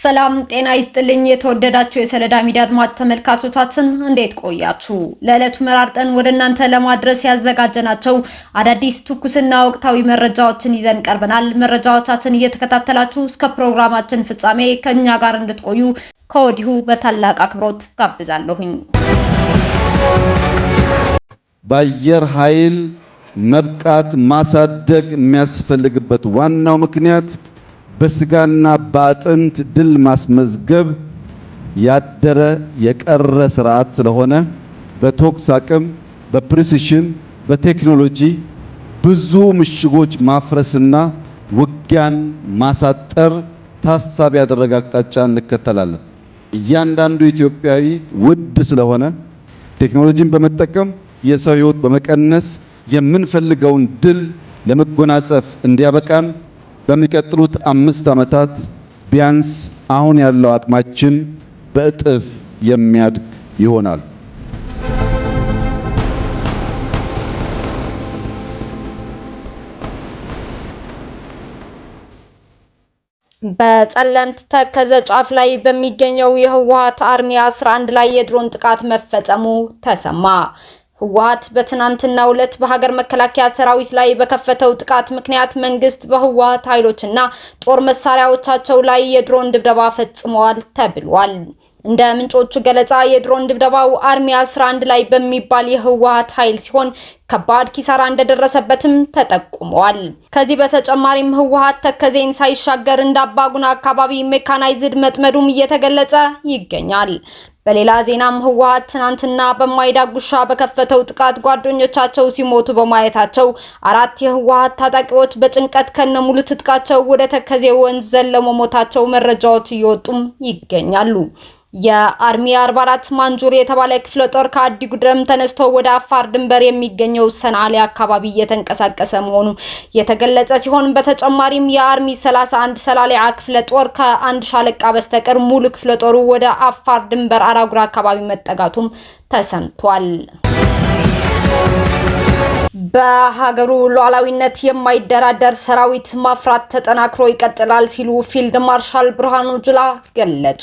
ሰላም ጤና ይስጥልኝ የተወደዳችሁ የሰለዳ ሚዲያ አድማጭ ተመልካቾቻችን እንዴት ቆያችሁ? ለዕለቱ መራርጠን ወደ እናንተ ለማድረስ ያዘጋጀናቸው አዳዲስ ትኩስና ወቅታዊ መረጃዎችን ይዘን ቀርበናል። መረጃዎቻችን እየተከታተላችሁ እስከ ፕሮግራማችን ፍጻሜ ከኛ ጋር እንድትቆዩ ከወዲሁ በታላቅ አክብሮት ጋብዛለሁኝ። በአየር ኃይል መብቃት ማሳደግ የሚያስፈልግበት ዋናው ምክንያት በስጋና በአጥንት ድል ማስመዝገብ ያደረ የቀረ ስርዓት ስለሆነ በቶክስ አቅም፣ በፕሪሲሽን፣ በቴክኖሎጂ ብዙ ምሽጎች ማፍረስና ውጊያን ማሳጠር ታሳቢ ያደረገ አቅጣጫ እንከተላለን። እያንዳንዱ ኢትዮጵያዊ ውድ ስለሆነ ቴክኖሎጂን በመጠቀም የሰው ሕይወት በመቀነስ የምንፈልገውን ድል ለመጎናጸፍ እንዲያበቃን በሚቀጥሉት 5 ዓመታት ቢያንስ አሁን ያለው አቅማችን በእጥፍ የሚያድግ ይሆናል። በጸለምት ተከዘ ጫፍ ላይ በሚገኘው የህወሓት አርሚ 11 ላይ የድሮን ጥቃት መፈጸሙ ተሰማ። ህወሓት በትናንትናው ዕለት በሀገር መከላከያ ሰራዊት ላይ በከፈተው ጥቃት ምክንያት መንግስት በህወሓት ኃይሎችና ጦር መሳሪያዎቻቸው ላይ የድሮን ድብደባ ፈጽመዋል ተብሏል። እንደ ምንጮቹ ገለጻ የድሮን ድብደባው አርሚ 11 ላይ በሚባል የህወሓት ኃይል ሲሆን ከባድ ኪሳራ እንደደረሰበትም ተጠቁመዋል። ከዚህ በተጨማሪም ህወሓት ተከዜን ሳይሻገር እንዳባጉና አካባቢ ሜካናይዝድ መጥመዱም እየተገለጸ ይገኛል። በሌላ ዜናም ህወሓት ትናንትና በማይዳጉሻ በከፈተው ጥቃት ጓደኞቻቸው ሲሞቱ በማየታቸው 4 የህወሓት ታጣቂዎች በጭንቀት ከነሙሉ ትጥቃቸው ወደ ተከዜ ወንዝ ዘለው መሞታቸው መረጃዎች እየወጡም ይገኛሉ። የአርሚ 44 ማንጁር የተባለ ክፍለ ጦር ከአዲ ጉድረም ተነስቶ ወደ አፋር ድንበር የሚገኘው ሰንዓሊ አካባቢ እየተንቀሳቀሰ መሆኑ የተገለጸ ሲሆን በተጨማሪም የአርሚ 31 ሰላሊዓ ክፍለ ጦር ከአንድ ሻለቃ በስተቀር ሙሉ ክፍለ ጦሩ ወደ አፋር ድንበር አራጉራ አካባቢ መጠጋቱም ተሰምቷል። በሀገሩ ሉዓላዊነት የማይደራደር ሰራዊት ማፍራት ተጠናክሮ ይቀጥላል ሲሉ ፊልድ ማርሻል ብርሃኑ ጁላ ገለጹ።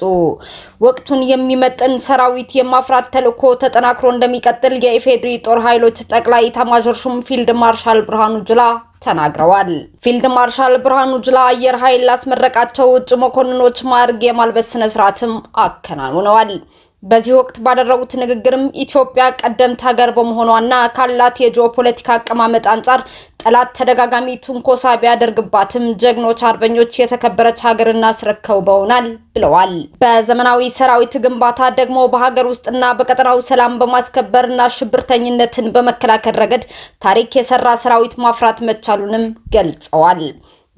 ወቅቱን የሚመጥን ሰራዊት የማፍራት ተልዕኮ ተጠናክሮ እንደሚቀጥል የኢፌዴሪ ጦር ኃይሎች ጠቅላይ ኤታማዦር ሹም ፊልድ ማርሻል ብርሃኑ ጁላ ተናግረዋል። ፊልድ ማርሻል ብርሃኑ ጁላ አየር ኃይል ላስመረቃቸው ውጭ መኮንኖች ማዕረግ የማልበስ ስነ ስርዓትም አከናውነዋል። በዚህ ወቅት ባደረጉት ንግግርም ኢትዮጵያ ቀደምት ሀገር በመሆኗና ካላት የጂኦፖለቲካ አቀማመጥ አንጻር ጠላት ተደጋጋሚ ትንኮሳ ቢያደርግባትም ጀግኖች አርበኞች የተከበረች ሀገርና አስረክበውናል ብለዋል። በዘመናዊ ሰራዊት ግንባታ ደግሞ በሀገር ውስጥና በቀጠናው ሰላም በማስከበርና ሽብርተኝነትን በመከላከል ረገድ ታሪክ የሰራ ሰራዊት ማፍራት መቻሉንም ገልጸዋል።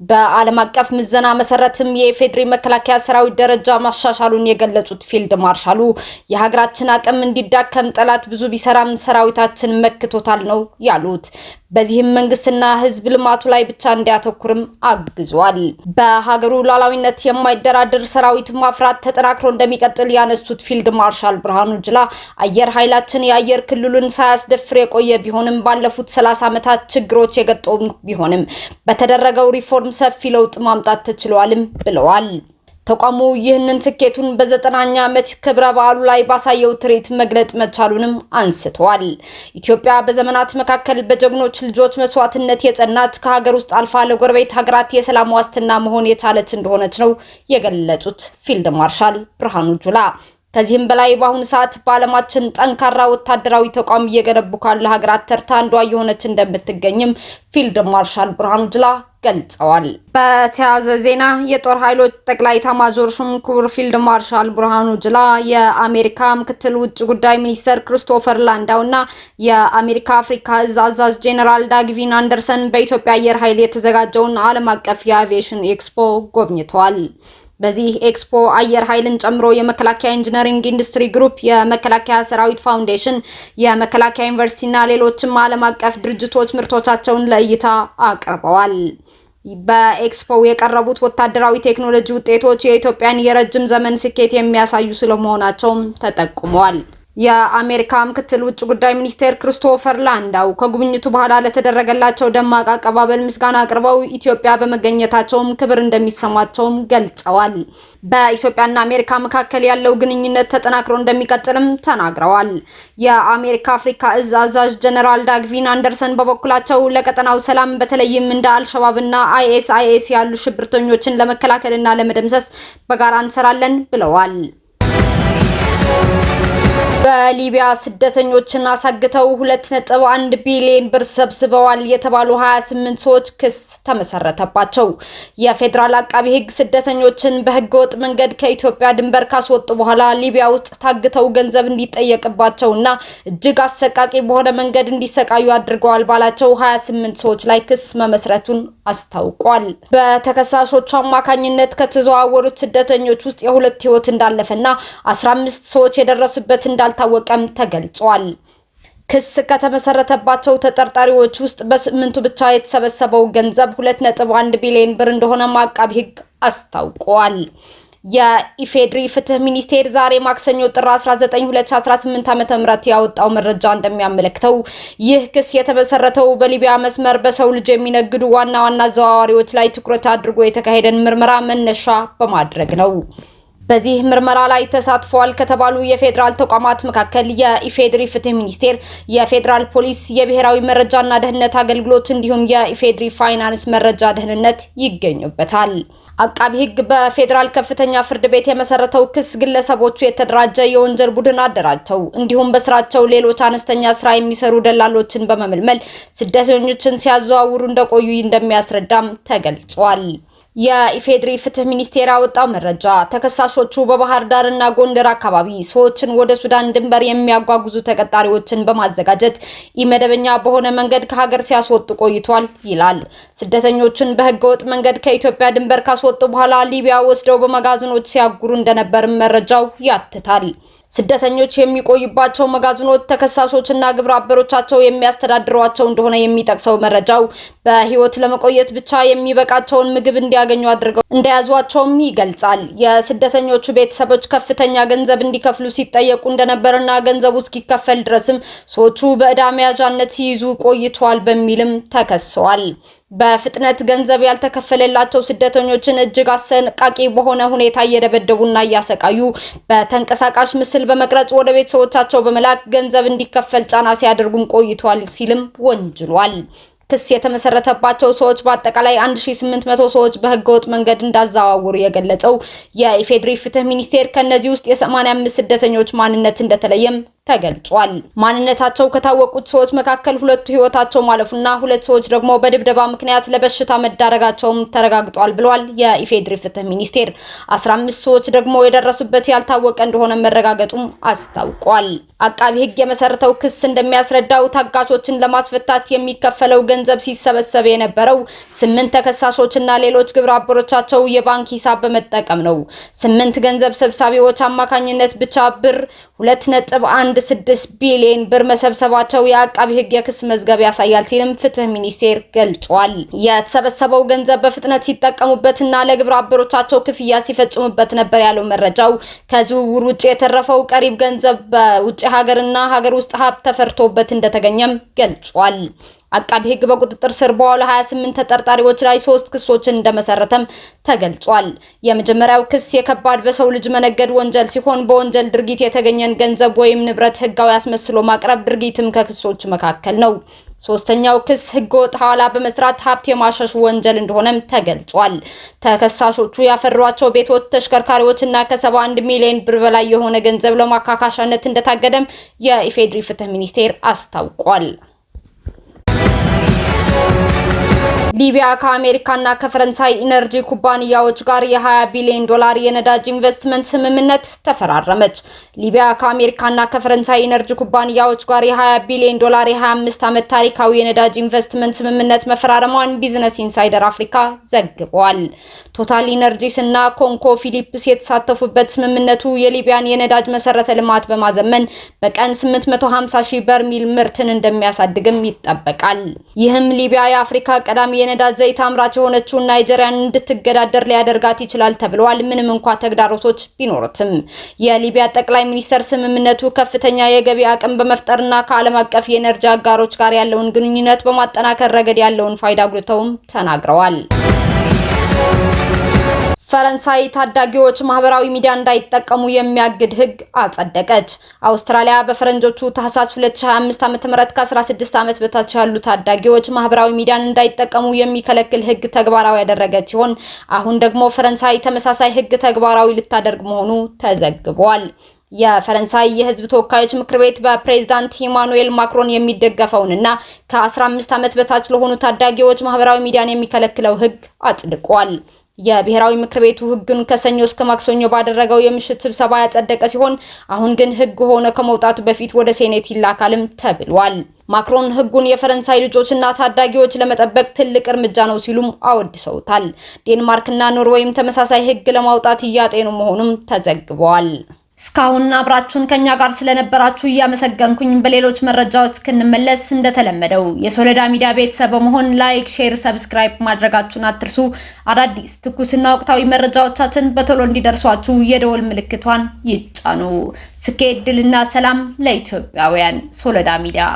በዓለም አቀፍ ምዘና መሰረትም የኢፌዴሪ መከላከያ ሰራዊት ደረጃ ማሻሻሉን የገለጹት ፊልድ ማርሻሉ የሀገራችን አቅም እንዲዳከም ጠላት ብዙ ቢሰራም ሰራዊታችን መክቶታል ነው ያሉት። በዚህም መንግስትና ህዝብ ልማቱ ላይ ብቻ እንዲያተኩርም አግዟል። በሀገሩ ሉዓላዊነት የማይደራደር ሰራዊት ማፍራት ተጠናክሮ እንደሚቀጥል ያነሱት ፊልድ ማርሻል ብርሃኑ ጁላ አየር ኃይላችን የአየር ክልሉን ሳያስደፍር የቆየ ቢሆንም ባለፉት 30 ዓመታት ችግሮች የገጠሙ ቢሆንም በተደረገው ሪፎርም ሰፊ ለውጥ ማምጣት ተችሏልም ብለዋል። ተቋሙ ይህንን ስኬቱን በ90ኛ ዓመት ክብረ በዓሉ ላይ ባሳየው ትርኢት መግለጥ መቻሉንም አንስተዋል። ኢትዮጵያ በዘመናት መካከል በጀግኖች ልጆች መስዋዕትነት የጸናች ከሀገር ውስጥ አልፋ ለጎረቤት ሀገራት የሰላም ዋስትና መሆን የቻለች እንደሆነች ነው የገለጹት ፊልድ ማርሻል ብርሃኑ ጁላ። ከዚህም በላይ በአሁኑ ሰዓት በዓለማችን ጠንካራ ወታደራዊ ተቋም እየገነቡ ካሉ ሀገራት ተርታ አንዷ የሆነች እንደምትገኝም ፊልድ ማርሻል ብርሃኑ ጁላ ገልጸዋል። በተያያዘ ዜና የጦር ኃይሎች ጠቅላይ ኤታማዦር ሹም ክቡር ፊልድ ማርሻል ብርሃኑ ጁላ የአሜሪካ ምክትል ውጭ ጉዳይ ሚኒስተር ክሪስቶፈር ላንዳውና የአሜሪካ አፍሪካ እዝ አዛዥ ጄኔራል ዳግቪን አንደርሰን በኢትዮጵያ አየር ኃይል የተዘጋጀውን ዓለም አቀፍ የአቪዬሽን ኤክስፖ ጎብኝተዋል። በዚህ ኤክስፖ አየር ኃይልን ጨምሮ የመከላከያ ኢንጂነሪንግ ኢንዱስትሪ ግሩፕ፣ የመከላከያ ሰራዊት ፋውንዴሽን፣ የመከላከያ ዩኒቨርሲቲና ሌሎችም ዓለም አቀፍ ድርጅቶች ምርቶቻቸውን ለእይታ አቅርበዋል። በኤክስፖ የቀረቡት ወታደራዊ ቴክኖሎጂ ውጤቶች የኢትዮጵያን የረጅም ዘመን ስኬት የሚያሳዩ ስለመሆናቸውም ተጠቁመዋል። የአሜሪካ ምክትል ውጭ ጉዳይ ሚኒስቴር ክሪስቶፈር ላንዳው ከጉብኝቱ በኋላ ለተደረገላቸው ደማቅ አቀባበል ምስጋና አቅርበው ኢትዮጵያ በመገኘታቸውም ክብር እንደሚሰማቸውም ገልጸዋል። በኢትዮጵያና አሜሪካ መካከል ያለው ግንኙነት ተጠናክሮ እንደሚቀጥልም ተናግረዋል። የአሜሪካ አፍሪካ እዝ አዛዥ ጀነራል ዳግቪን አንደርሰን በበኩላቸው ለቀጠናው ሰላም በተለይም እንደ አልሸባብና አይኤስአይኤስ ያሉ ሽብርተኞችን ለመከላከልና ለመደምሰስ በጋራ እንሰራለን ብለዋል። በሊቢያ ስደተኞችን አሳግተው 2.1 ቢሊዮን ብር ሰብስበዋል የተባሉ 28 ሰዎች ክስ ተመሰረተባቸው። የፌዴራል አቃቢ ሕግ ስደተኞችን በህገወጥ መንገድ ከኢትዮጵያ ድንበር ካስወጡ በኋላ ሊቢያ ውስጥ ታግተው ገንዘብ እንዲጠየቅባቸውና እጅግ አሰቃቂ በሆነ መንገድ እንዲሰቃዩ አድርገዋል ባላቸው 28 ሰዎች ላይ ክስ መመስረቱን አስታውቋል። በተከሳሾቹ አማካኝነት ከተዘዋወሩት ስደተኞች ውስጥ የሁለት ህይወት እንዳለፈና 15 ሰዎች የደረሱበት እንዳልታወቀም ተገልጿል። ክስ ከተመሰረተባቸው ተጠርጣሪዎች ውስጥ በስምንቱ ብቻ የተሰበሰበው ገንዘብ 2.1 ቢሊዮን ብር እንደሆነ አቃቢ ሕግ አስታውቋል። የኢፌድሪ ፍትህ ሚኒስቴር ዛሬ ማክሰኞ ጥር 19 2018 ዓ.ም ያወጣው መረጃ እንደሚያመለክተው ይህ ክስ የተመሰረተው በሊቢያ መስመር በሰው ልጅ የሚነግዱ ዋና አዘዋዋሪዎች ላይ ትኩረት አድርጎ የተካሄደን ምርመራ መነሻ በማድረግ ነው። በዚህ ምርመራ ላይ ተሳትፈዋል ከተባሉ የፌዴራል ተቋማት መካከል የኢፌድሪ ፍትህ ሚኒስቴር፣ የፌዴራል ፖሊስ፣ የብሔራዊ መረጃና ደህንነት አገልግሎት እንዲሁም የኢፌድሪ ፋይናንስ መረጃ ደህንነት ይገኙበታል። አቃቢ ሕግ በፌዴራል ከፍተኛ ፍርድ ቤት የመሰረተው ክስ ግለሰቦቹ የተደራጀ የወንጀል ቡድን አደራጅተው እንዲሁም በስራቸው ሌሎች አነስተኛ ስራ የሚሰሩ ደላሎችን በመመልመል ስደተኞችን ሲያዘዋውሩ እንደቆዩ እንደሚያስረዳም ተገልጿል። የኢፌድሪ ፍትህ ሚኒስቴር ያወጣው መረጃ ተከሳሾቹ በባህር ዳርና ጎንደር አካባቢ ሰዎችን ወደ ሱዳን ድንበር የሚያጓጉዙ ተቀጣሪዎችን በማዘጋጀት ኢመደበኛ በሆነ መንገድ ከሀገር ሲያስወጡ ቆይቷል ይላል። ስደተኞችን በህገወጥ መንገድ ከኢትዮጵያ ድንበር ካስወጡ በኋላ ሊቢያ ወስደው በመጋዘኖች ሲያጉሩ እንደነበር መረጃው ያትታል። ስደተኞች የሚቆዩባቸው መጋዘኖች ተከሳሾችና ግብረ አበሮቻቸው የሚያስተዳድሯቸው እንደሆነ የሚጠቅሰው መረጃው በህይወት ለመቆየት ብቻ የሚበቃቸውን ምግብ እንዲያገኙ አድርገው እንደያዟቸውም ይገልጻል። የስደተኞቹ ቤተሰቦች ከፍተኛ ገንዘብ እንዲከፍሉ ሲጠየቁ እንደነበርና ገንዘቡ እስኪከፈል ድረስም ሰዎቹ በዕዳ መያዣነት ሲይዙ ቆይቷል በሚልም ተከሰዋል። በፍጥነት ገንዘብ ያልተከፈለላቸው ስደተኞችን እጅግ አሰቃቂ በሆነ ሁኔታ እየደበደቡና እያሰቃዩ በተንቀሳቃሽ ምስል በመቅረጽ ወደ ቤተሰቦቻቸው በመላክ ገንዘብ እንዲከፈል ጫና ሲያደርጉም ቆይቷል ሲልም ወንጅሏል። ክስ የተመሰረተባቸው ሰዎች በአጠቃላይ 1800 ሰዎች በህገወጥ መንገድ እንዳዘዋወሩ የገለጸው የኢፌድሪ ፍትህ ሚኒስቴር ከነዚህ ውስጥ የ85 ስደተኞች ማንነት እንደተለየም ተገልጿል። ማንነታቸው ከታወቁት ሰዎች መካከል ሁለቱ ህይወታቸው ማለፉና ሁለት ሰዎች ደግሞ በድብደባ ምክንያት ለበሽታ መዳረጋቸውም ተረጋግጧል ብሏል። የኢፌድሪ ፍትህ ሚኒስቴር 15 ሰዎች ደግሞ የደረሱበት ያልታወቀ እንደሆነ መረጋገጡም አስታውቋል። አቃቢ ሕግ የመሰረተው ክስ እንደሚያስረዳው ታጋቾችን ለማስፈታት የሚከፈለው ገንዘብ ሲሰበሰብ የነበረው 8 ተከሳሾችና ሌሎች ግብረ አበሮቻቸው የባንክ ሂሳብ በመጠቀም ነው። 8 ገንዘብ ሰብሳቢዎች አማካኝነት ብቻ ብር 2.16 ቢሊዮን ብር መሰብሰባቸው የአቃቢ ሕግ የክስ መዝገብ ያሳያል ሲልም ፍትህ ሚኒስቴር ገልጿል። የተሰበሰበው ገንዘብ በፍጥነት ሲጠቀሙበትና ለግብረ አበሮቻቸው ክፍያ ሲፈጽሙበት ነበር ያለው መረጃው ከዝውውር ውጭ የተረፈው ቀሪብ ገንዘብ በውጭ ሀገርና ሀገር ውስጥ ሀብት ተፈርቶበት እንደተገኘም ገልጿል። አቃቢ ሕግ በቁጥጥር ስር በዋሉ 28 ተጠርጣሪዎች ላይ 3 ክሶችን እንደመሰረተም ተገልጿል። የመጀመሪያው ክስ የከባድ በሰው ልጅ መነገድ ወንጀል ሲሆን በወንጀል ድርጊት የተገኘን ገንዘብ ወይም ንብረት ህጋዊ አስመስሎ ማቅረብ ድርጊትም ከክሶች መካከል ነው። ሶስተኛው ክስ ህገወጥ ሐዋላ በመስራት ሀብት የማሸሽ ወንጀል እንደሆነም ተገልጿል። ተከሳሾቹ ያፈሯቸው ቤቶች፣ ተሽከርካሪዎችና ከ71 ሚሊዮን ብር በላይ የሆነ ገንዘብ ለማካካሻነት እንደታገደም የኢፌድሪ ፍትህ ሚኒስቴር አስታውቋል። ሊቢያ ከአሜሪካና ከፈረንሳይ ኢነርጂ ኩባንያዎች ጋር የ20 ቢሊዮን ዶላር የነዳጅ ኢንቨስትመንት ስምምነት ተፈራረመች። ሊቢያ ከአሜሪካና ከፈረንሳይ ኢነርጂ ኩባንያዎች ጋር የ20 ቢሊዮን ዶላር የ25 ዓመት ታሪካዊ የነዳጅ ኢንቨስትመንት ስምምነት መፈራረሟን ቢዝነስ ኢንሳይደር አፍሪካ ዘግቧል። ቶታል ኢነርጂስ እና ኮንኮ ፊሊፕስ የተሳተፉበት ስምምነቱ የሊቢያን የነዳጅ መሰረተ ልማት በማዘመን በቀን 850 ሺህ በርሚል ምርትን እንደሚያሳድግም ይጠበቃል። ይህም ሊቢያ የአፍሪካ ቀዳሚ የነዳጅ ዘይት አምራች የሆነችው ናይጄሪያን እንድትገዳደር ሊያደርጋት ይችላል ተብሏል። ምንም እንኳን ተግዳሮቶች ቢኖሩትም የሊቢያ ጠቅላይ ሚኒስተር ስምምነቱ ከፍተኛ የገቢ አቅም በመፍጠርና ከዓለም አቀፍ የኤነርጂ አጋሮች ጋር ያለውን ግንኙነት በማጠናከር ረገድ ያለውን ፋይዳ አጉልተውም ተናግረዋል። ፈረንሳይ ታዳጊዎች ማህበራዊ ሚዲያ እንዳይጠቀሙ የሚያግድ ህግ አጸደቀች። አውስትራሊያ በፈረንጆቹ ታህሳስ 2025 ዓ.ም ከ16 ዓመት በታች ያሉ ታዳጊዎች ማህበራዊ ሚዲያን እንዳይጠቀሙ የሚከለክል ህግ ተግባራዊ ያደረገች ሲሆን አሁን ደግሞ ፈረንሳይ ተመሳሳይ ህግ ተግባራዊ ልታደርግ መሆኑ ተዘግቧል። የፈረንሳይ የህዝብ ተወካዮች ምክር ቤት በፕሬዝዳንት ኢማኑኤል ማክሮን የሚደገፈውንና ከ15 ዓመት በታች ለሆኑ ታዳጊዎች ማህበራዊ ሚዲያን የሚከለክለው ህግ አጽድቋል። የብሔራዊ ምክር ቤቱ ህግን ከሰኞ እስከ ማክሰኞ ባደረገው የምሽት ስብሰባ ያጸደቀ ሲሆን አሁን ግን ህግ ሆኖ ከመውጣቱ በፊት ወደ ሴኔት ይላካልም ተብሏል። ማክሮን ህጉን የፈረንሳይ ልጆችና ታዳጊዎች ለመጠበቅ ትልቅ እርምጃ ነው ሲሉም አወድሰውታል። ዴንማርክና ኖርዌይም ተመሳሳይ ህግ ለማውጣት እያጤኑ መሆኑም ተዘግቧል። እስካሁን አብራችሁን ከኛ ጋር ስለነበራችሁ እያመሰገንኩኝ በሌሎች መረጃዎች እስክንመለስ እንደተለመደው የሶሎዳ ሚዲያ ቤተሰብ በመሆን ላይክ፣ ሼር፣ ሰብስክራይብ ማድረጋችሁን አትርሱ። አዳዲስ ትኩስና ወቅታዊ መረጃዎቻችን በቶሎ እንዲደርሷችሁ የደወል ምልክቷን ይጫኑ። ስኬት፣ ድልና ሰላም ለኢትዮጵያውያን። ሶሎዳ ሚዲያ